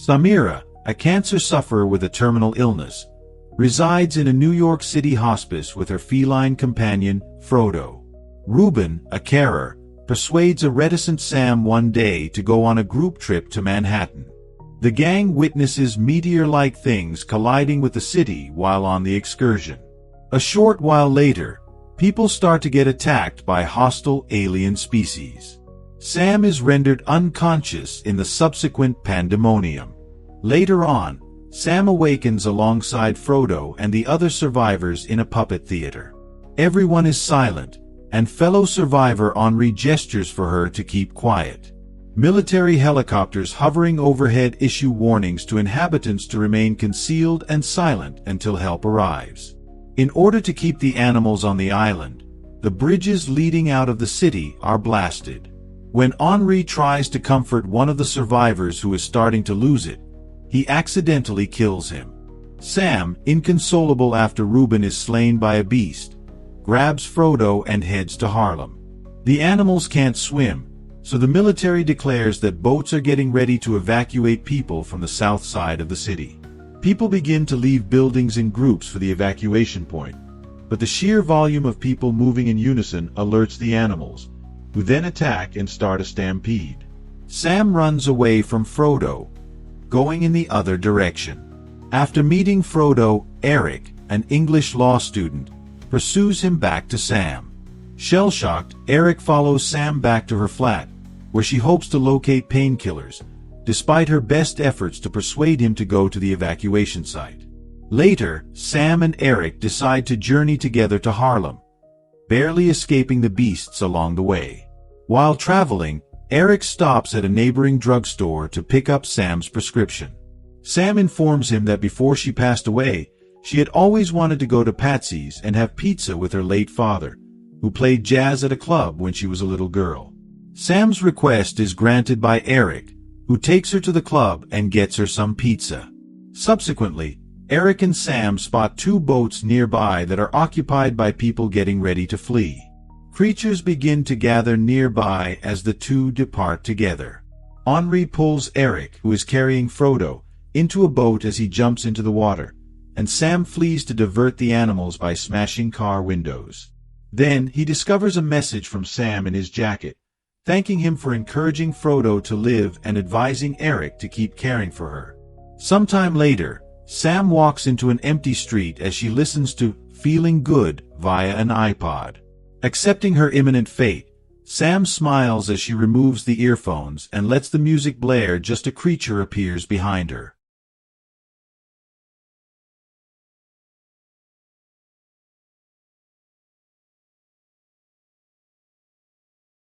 Samira, a cancer sufferer with a terminal illness, resides in a New York City hospice with her feline companion, Frodo. Reuben, a carer, persuades a reticent Sam one day to go on a group trip to Manhattan. The gang witnesses meteor-like things colliding with the city while on the excursion. A short while later, people start to get attacked by hostile alien species. Sam is rendered unconscious in the subsequent pandemonium. Later on, Sam awakens alongside Frodo and the other survivors in a puppet theater. Everyone is silent, and fellow survivor Henri gestures for her to keep quiet. Military helicopters hovering overhead issue warnings to inhabitants to remain concealed and silent until help arrives. In order to keep the animals on the island, the bridges leading out of the city are blasted. When Henri tries to comfort one of the survivors who is starting to lose it, he accidentally kills him. Sam, inconsolable after Reuben is slain by a beast, grabs Frodo and heads to Harlem. The animals can't swim, so the military declares that boats are getting ready to evacuate people from the south side of the city. People begin to leave buildings in groups for the evacuation point, but the sheer volume of people moving in unison alerts the animals, who then attack and start a stampede. Sam runs away from Frodo, going in the other direction. After meeting Frodo, Eric, an English law student, pursues him back to Sam. Shell-shocked, Eric follows Sam back to her flat, where she hopes to locate painkillers, despite her best efforts to persuade him to go to the evacuation site. Later, Sam and Eric decide to journey together to Harlem, barely escaping the beasts along the way. While traveling, Eric stops at a neighboring drugstore to pick up Sam's prescription. Sam informs him that before she passed away, she had always wanted to go to Patsy's and have pizza with her late father, who played jazz at a club when she was a little girl. Sam's request is granted by Eric, who takes her to the club and gets her some pizza. Subsequently, Eric and Sam spot two boats nearby that are occupied by people getting ready to flee. Creatures begin to gather nearby as the two depart together. Henri pulls Eric, who is carrying Frodo, into a boat as he jumps into the water, and Sam flees to divert the animals by smashing car windows. Then he discovers a message from Sam in his jacket, thanking him for encouraging Frodo to live and advising Eric to keep caring for her. Sometime later, Sam walks into an empty street as she listens to Feeling Good via an iPod. Accepting her imminent fate, Sam smiles as she removes the earphones and lets the music blare just as a creature appears behind her.